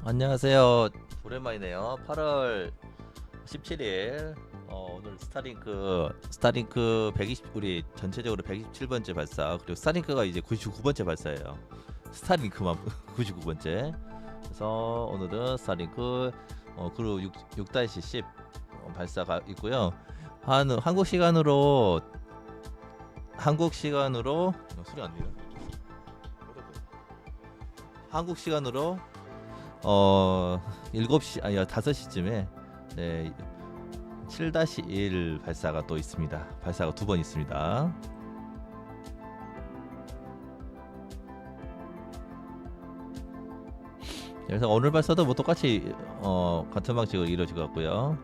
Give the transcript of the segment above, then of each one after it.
안녕하세요. 오랜만이네요. 8월 17일. 오늘 스타링크 120 우리 전체적으로 127번째 발사, 그리고 스타링크가 이제 99번째 발사예요. 스타링크만 99번째. 그래서 오늘은 스타링크 그리고 6-10 발사가 있고요. 한국 시간으로 소리 안 들려. 한국 시간으로 7시 아니 5시쯤에 7-1 발사가 또 있습니다. 발사가 2번 있습니다. 그래서 오늘 발사도 뭐 똑같이 같은 방식으로 이루어질 것 같고요.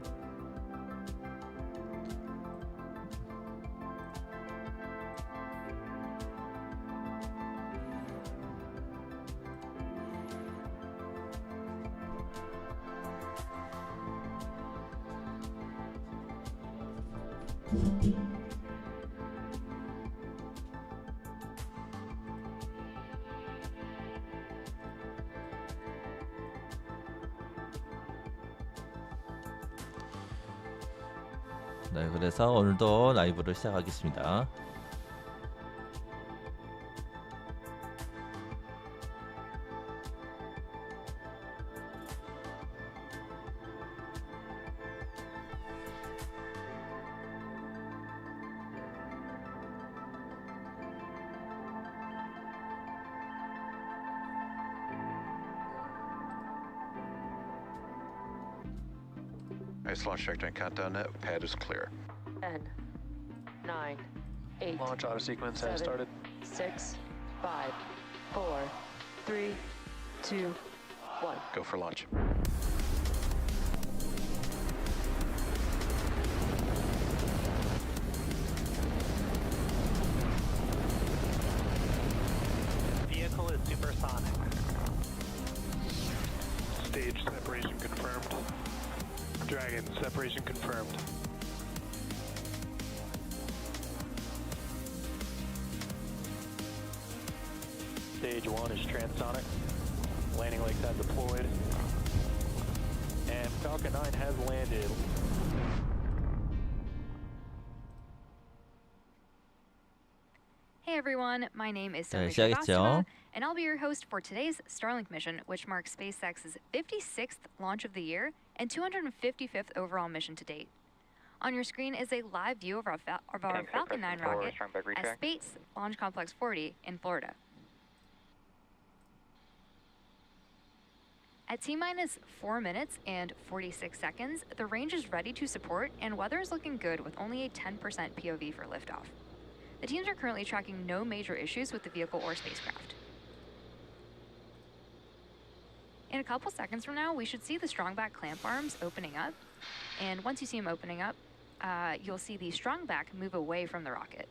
네, 그래서 오늘도 라이브를 시작하겠습니다. Nice launch trajectory countdown. Pad is clear. 10, 9, 8, Launch auto sequence has 7, started. 6, 5, 4, 3, 2, 1. Go for launch. Vehicle is supersonic. Stage separation confirmed. Dragon separation confirmed. Stage 1 is transonic. Landing legs have deployed. And Falcon 9 has landed. Hey everyone, my name is 네, Sophia 시작했죠. and I'll be your host for today's Starlink mission, which marks SpaceX's 56th launch of the year and 255th overall mission to date. On your screen is a live view of our Falcon 9 rocket at Space Launch Complex 40 in Florida. At T-minus 4 minutes and 46 seconds, the range is ready to support and weather is looking good with only a 10% POV for liftoff. The teams are currently tracking no major issues with the vehicle or spacecraft. In a couple seconds from now, we should see the strongback clamp arms opening up. And once you see them opening up, you'll see the strongback move away from the rocket.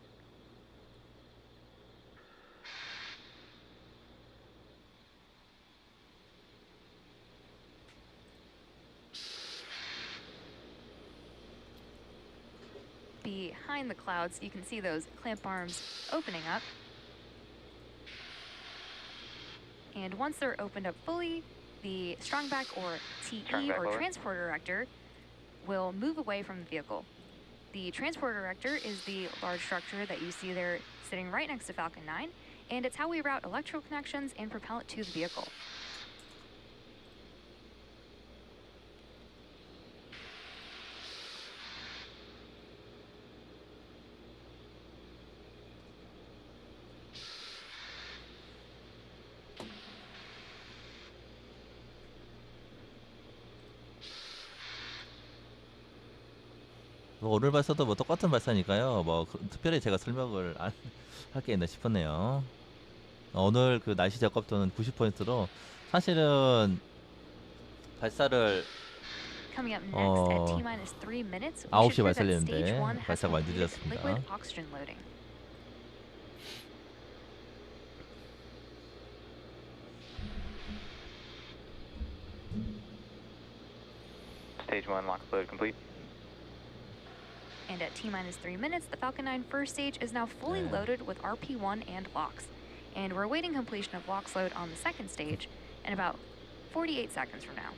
Behind the clouds, you can see those clamp arms opening up. And once they're opened up fully, the strongback or TE or transporter erector will move away from the vehicle. The transporter erector is the large structure that you see there sitting right next to Falcon 9, and it's how we route electrical connections and propellant to the vehicle. 오늘 발사도 뭐 똑같은 발사니까요. 특별히 제가 설명을 안 할 게 있나 싶었네요. 오늘 그 날씨 적합도는 90%로 사실은 발사를 Coming up next at T-minus 3 minutes, we 9시에 should hear that stage 발사되는데 1 has 발사가 많이 completed 늦어졌습니다. liquid oxygen loading. Stage 1 lock load complete. And at T-minus 3 minutes, the Falcon 9 first stage is now fully loaded with RP1 and LOX. And we're awaiting completion of LOX load on the second stage. And about 48 seconds from now.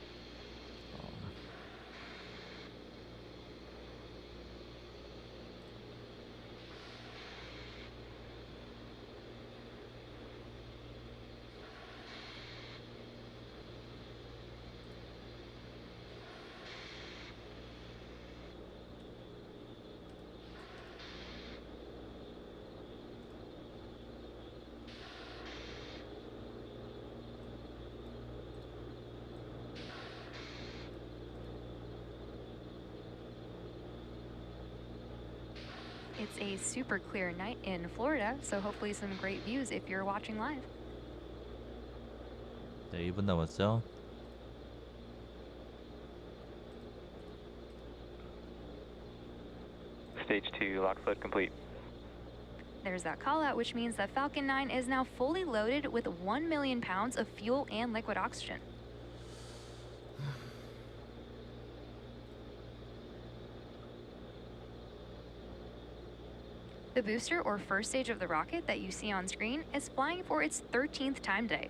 It's a super clear night in Florida, so hopefully some great views if you're watching live. 네, 2분 남았죠. Stage 2 lock float complete. There's that call out, which means that Falcon 9 is now fully loaded with 1 million pounds of fuel and liquid oxygen. The booster, or first stage of the rocket that you see on screen, is flying for its 13th time today.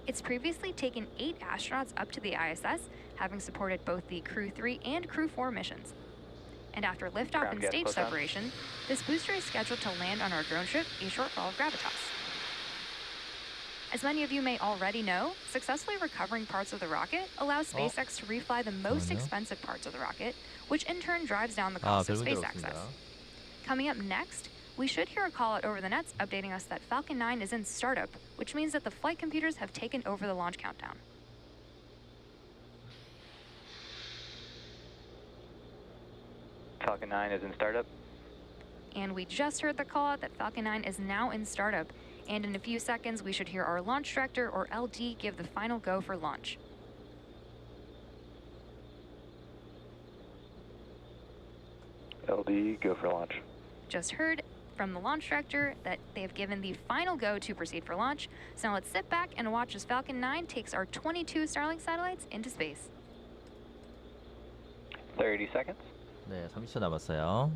It's previously taken 8 astronauts up to the ISS, having supported both the Crew 3 and Crew 4 missions. And after liftoff Ground and gas stage close on. separation, this booster is scheduled to land on our drone ship, a shortfall of Gravitas. As many of you may already know, successfully recovering parts of the rocket allows SpaceX to refly the most expensive parts of the rocket, which in turn drives down the cost of 별 문제 space 없습니다. access. Coming up next, we should hear a call out over the nets updating us that Falcon 9 is in startup, which means that the flight computers have taken over the launch countdown. Falcon 9 is in startup. And we just heard the call out that Falcon 9 is now in startup, and in a few seconds we should hear our launch director, or LD, give the final go for launch. LD, go for launch. Just heard from the launch director that they have given the final go to proceed for launch. So now let's sit back and watch as Falcon 9 takes our 22 Starlink satellites into space. 30 seconds. 네, 30초 남았어요.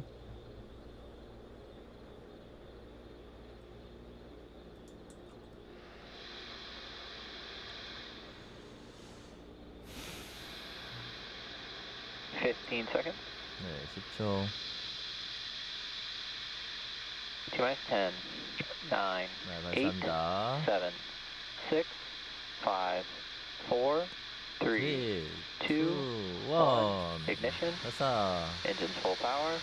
Fifteen seconds. 네, 10초. T-minus 10, 9, 네, 8, 발사합니다. 7, 6, 5, 4, 3, 2, 1. Ignition. 발사. Engines full power.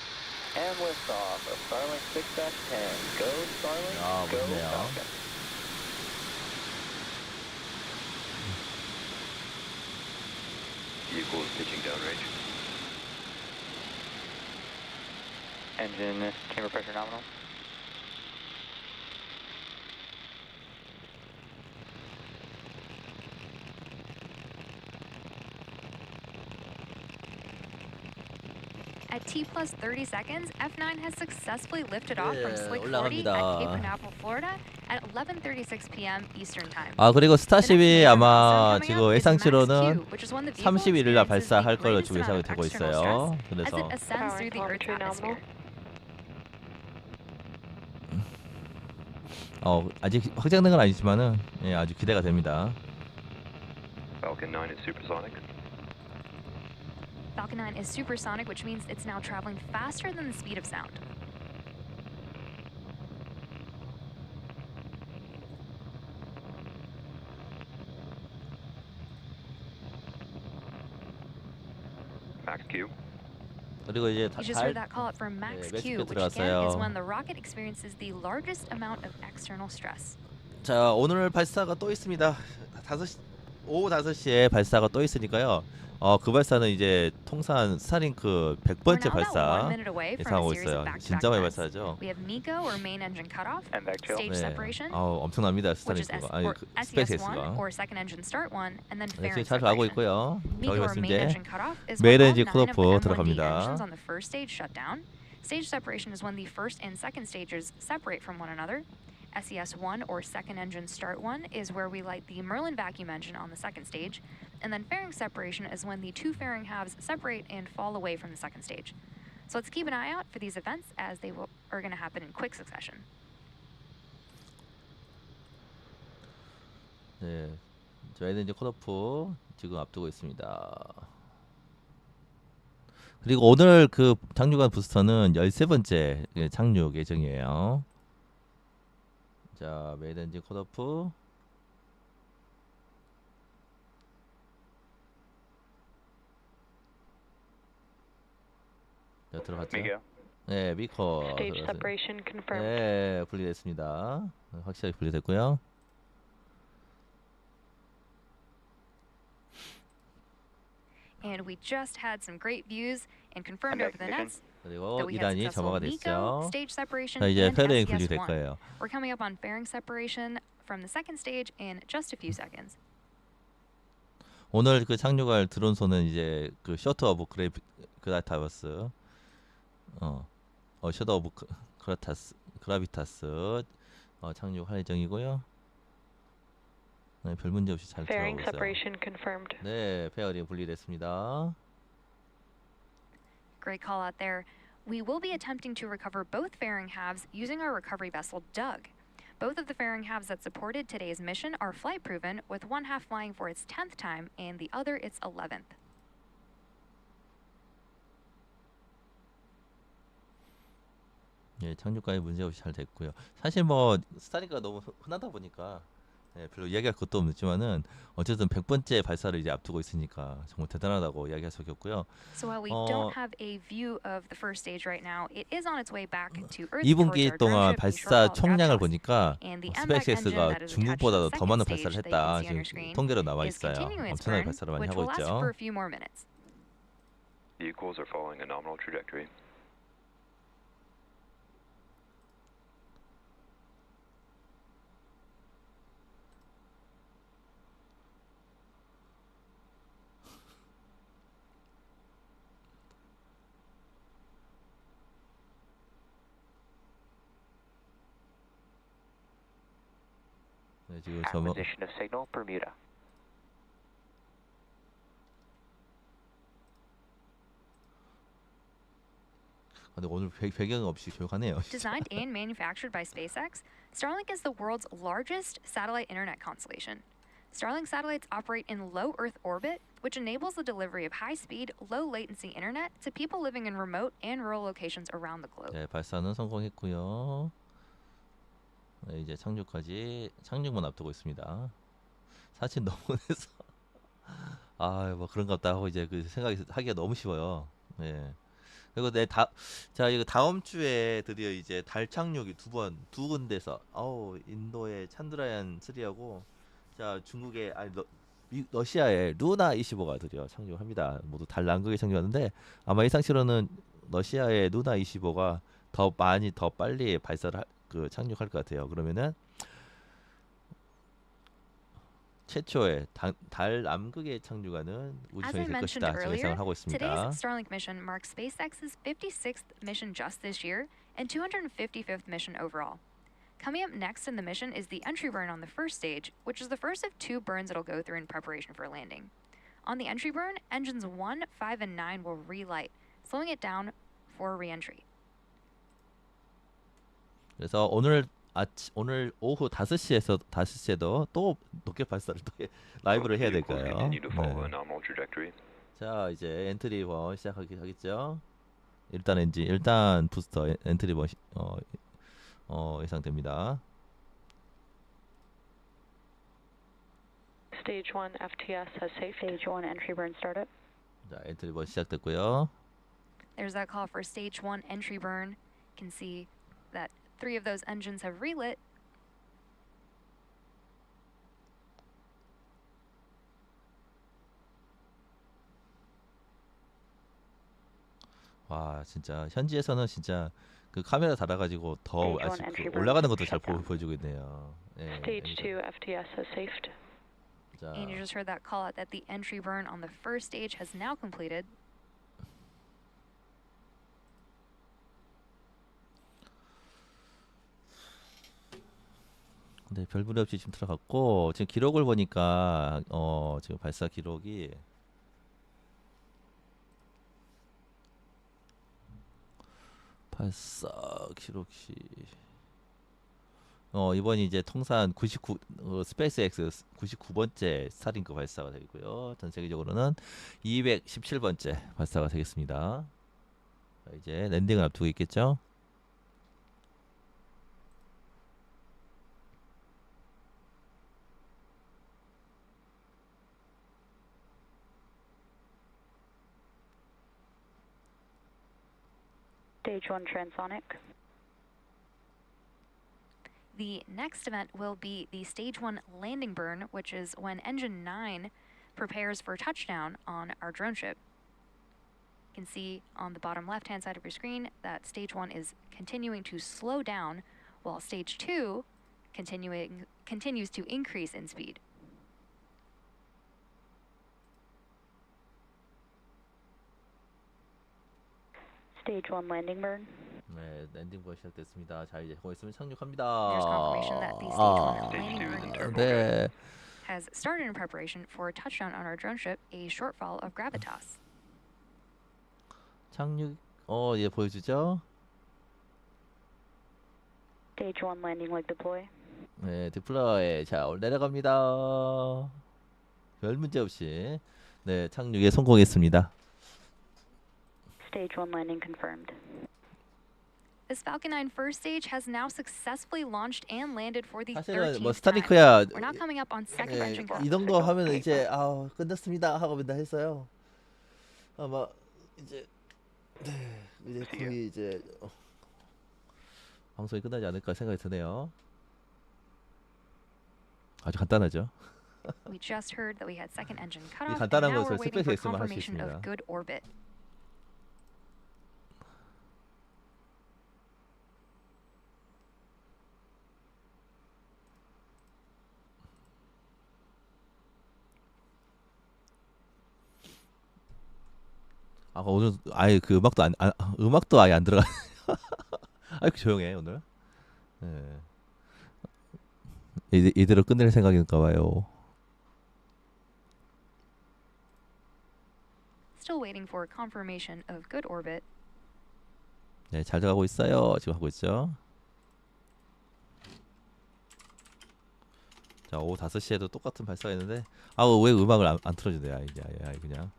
And liftoff of Starlink 6-10. Go Starlink, 야, go 멋네요. Falcon. Vehicle is pitching downrange. Engine chamber pressure nominal. At T plus 30 seconds, F9 has successfully lifted off from 예, Slick 40 올라갑니다. at Cape Canaveral, Florida at 11:36 p.m. Eastern Time. 아, 그리고 스타쉽이 The next 아마 milestone coming 지금 up is 예상치로는 Max Q, which is when the vehicle 31일 날 experiences 발사할 the 걸로 greatest 지금 예상이 amount of 되고 external 있어요. stress as 그래서 it ascends through the Earth's atmosphere. 아직 확정된 건 아니지만은 예, 아주 기대가 됩니다. Falcon 9 is supersonic. Falcon 9 is supersonic, which means it's now traveling faster than the speed of sound. Max Q. 그리고 이제 You just heard that call out from Max 네, Q, 멕시코 which again is 들어갔어요. when the rocket experiences the largest amount of external stress. 자, 오늘 발사가 또 있습니다. 오후 5시에 발사가 또 있으니까요. 그 발사는 이제 통산 스타링크 We're 100번째 now about 1 발사 minute away from a 예상하고 series 있어요. of back-to-back 진짜 많이 tests. 발사하죠. We have MECO, or main engine cutoff, And back chill. stage 네. separation, 엄청납니다. which is 스타링크가. 아니, SES1, 스페이스X가. or second engine start 1, and then 네, fairing 지금 잘 가고 separation. 있고요. 저기 MECO, or 말씀 main 이제 engine cutoff, is 메인 when all 엔진 9 of 컷오프 the M1D 들어갑니다. engines on the first stage shut down. Stage separation is when the first and second stages separate from one another. SES1, or second engine start 1, is where we light the Merlin vacuum engine on the second stage. And then fairing separation is when the two fairing halves separate and fall away from the second stage. So let's keep an eye out for these events, as they are going to happen in quick succession. 네. 저희는 이제 컷오프 지금 앞두고 있습니다. 그리고 오늘 그 착륙한 부스터는 13번째 착륙 예정이에요. 자, 메인 엔진 컷오프. 자, 들어갔죠? 네, 미커 Stage 들어갔어요. separation confirmed. 네, 분리됐습니다. 확실하게 분리됐고요. And we just had some great views and confirmed over the nets 그리고 that we had 2단이 successful 점화가 MECO, 됐죠. stage separation, 자, 이제 and 페어링이 분리될 SES1. 거예요. We're coming up on fairing separation from the second stage in just a few seconds. 오늘 그 착륙할 드론소는 이제 그 셔터 오브 그라타버스, 셔터 오브 그라비타스 착륙할 예정이고요. 네, 별 문제 없이 잘 Fairing 들어가고 있어요. separation confirmed. 네, 페어링 분리됐습니다. Great call out there. We will be attempting to recover both fairing halves using our recovery vessel Doug. Both of the fairing halves that supported today's mission are flight proven, with one half flying for its 10th time and the other its 11th. 예, 착륙까지 문제 없이 잘 됐고요. 사실 뭐 스타링크가 너무 흔하다 보니까 별로 이야기할 것도 없지만은 어쨌든 100번째 발사를 이제 앞두고 있으니까 정말 대단하다고 이야기할 수밖에 없고요. So while we don't have a view of the first stage right now, it is on its way back to Earth 2분기 towards our drone 동안 ship in 발사 short-haul 총량을 gap 보니까 and the MVAC engine 스페이스X가 that is attached to 중국보다도 the 더 많은 second 발사를 stage that you 했다. can see on 지금 your screen 통계로 나와 is 있어요. continuing its 엄청나게 burn, 발사를 많이 which 하고 will last for 있죠. a few more minutes. Vehicles are following a nominal trajectory. 네, 지금 점화 Acquisition of signal, Bermuda. 근데 오늘 배경 없이 조용하네요. Designed and manufactured by SpaceX, Starlink is the world's largest satellite internet constellation. Starlink satellites operate in low Earth orbit, which enables the delivery of high-speed, low-latency internet to people living in remote and rural locations around the globe. 네, 발사는 성공했고요. 네, 이제 착륙만 앞두고 있습니다. 사실 너무 해서 뭐 그런가 보다 하고 이제 그 생각이 하기가 너무 쉬워요. 네. 그리고 자, 이거 다음 주에 드디어 이제 달 착륙이 두 군데서, 인도의 찬드라얀 3하고, 자, 중국의, 러시아의 루나 25가 드디어 착륙합니다. 모두 달 남극에 착륙하는데, 아마 예상치로는 러시아의 루나 25가 더 빨리 착륙할 것 같아요. 그러면은, 최초의 달 남극에 착륙하는 우주선이 될 것이다. 제가 예상을 하고 있습니다. Today's Starlink mission marks SpaceX's 56th mission just this year and 255th mission overall. Coming up next in the mission is the entry burn on the first stage, which is the first of 2 burns it'll go through in preparation for landing. On the entry burn, engines 1, 5, and 9 will relight, slowing it down for re-entry. 그래서 오늘 오후 5시에도 또 로켓 발사를 또 라이브를 해야 될까요? Continue to follow a 네. nominal trajectory. 자, 이제 엔트리 번 시작하겠죠. 일단 부스터 엔트리 번 예상됩니다. Stage 1 FTS has safe. Stage 1 entry burn startup. 자, 엔트리 번 시작됐고요. There's that call for stage 1 entry burn. You can see that 3 of those engines have relit. 와, 진짜 현지에서는 진짜 그 카메라 달아가지고 더 Stage 아직 one 그 entry 올라가는 burn 것도 잘 shutdown. 보여주고 있네요. 네, Stage 2 FTS has safed. 자, And you just heard that call out that the entry burn on the first stage has now completed. 네, 별 무리 없이 지금 들어갔고 지금 기록을 보니까 지금 발사 기록이 발사 기록이 이번이 이제 통산 99 스페이스X 99번째 스타링크 발사가 되고요. 전 세계적으로는 217번째 발사가 되겠습니다. 자, 이제 랜딩을 앞두고 있겠죠. Stage 1 transonic. The next event will be the Stage 1 landing burn, which is when Engine 9 prepares for touchdown on our drone ship. You can see on the bottom left-hand side of your screen that Stage 1 is continuing to slow down, while Stage 2 continues to increase in speed. Stage 1 landing burn. 네, 랜딩부가 시작됐습니다. 자, 이제 거기 있으면 착륙합니다. There's confirmation that the Stage 1 landing burn 네. has started in preparation for a touchdown on our drone ship, a shortfall of Gravitas. 착륙 예, 보여주죠. Stage 1 landing leg deploy. 네, 디플로이. 자, 내려갑니다. 별 문제 없이 네, 착륙에 성공했습니다. Stage 1 landing confirmed. This Falcon 9 first stage has now successfully launched and landed for the 사실은 13th 뭐 time. 스타링크야 We're now coming up on second 예, engine 이 정도 하면 이제 끝났습니다 하고 맨날 했어요. 아마 이제 네, 이제 거의 이제 방송이 끝나지 않을까 생각이 드네요. 아주 간단하죠. We just heard that we had second engine cut 이 off, and 간단한 now 것을 we're waiting for 스페이스X만 할 수 confirmation 있습니다. of good orbit. 오늘 아예 그 음악도 아예 안 들어가. 아이 조용해 오늘. 네. 이대로 끝낼 생각인가 봐요. Still waiting for confirmation of good orbit. 네, 잘 들어가고 있어요. 지금 하고 있죠. 자, 오후 5시에도 똑같은 발사가 있는데 왜 음악을 안 틀어주네. 아예 그냥.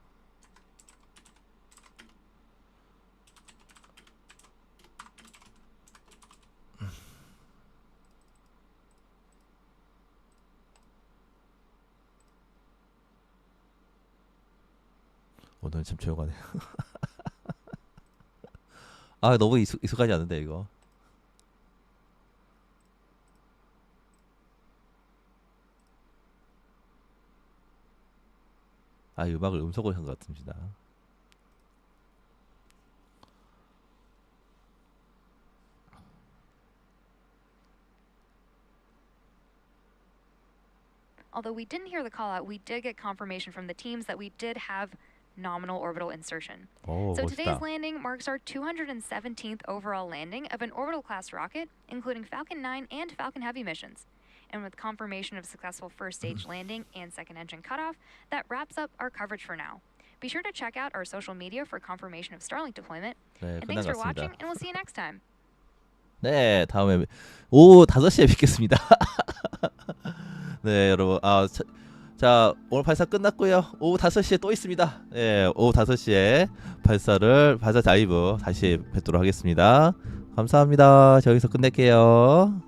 오늘 참 조용하네. 너무 익숙하지 않은데 이거. 음악을 음소거 한 것 같습니다. Although we didn't hear the call out, we did get confirmation from the teams that we did have nominal orbital insertion. So 멋있다. today's landing marks our 217th overall landing of an orbital class rocket, including Falcon 9 and Falcon Heavy missions. And with confirmation of successful first stage landing and second engine cutoff, that wraps up our coverage for now. Be sure to check out our social media for confirmation of Starlink deployment. 네, And thanks for 끝난 것 watching, 같습니다. and we'll see you next time. 네, 다음에 오후 5시에 뵙겠습니다. 네, 여러분. 자, 오늘 발사 끝났고요. 오후 5시에 또 있습니다. 네, 오후 5시에 발사 라이브 다시 뵙도록 하겠습니다. 감사합니다. 자, 여기서 끝낼게요.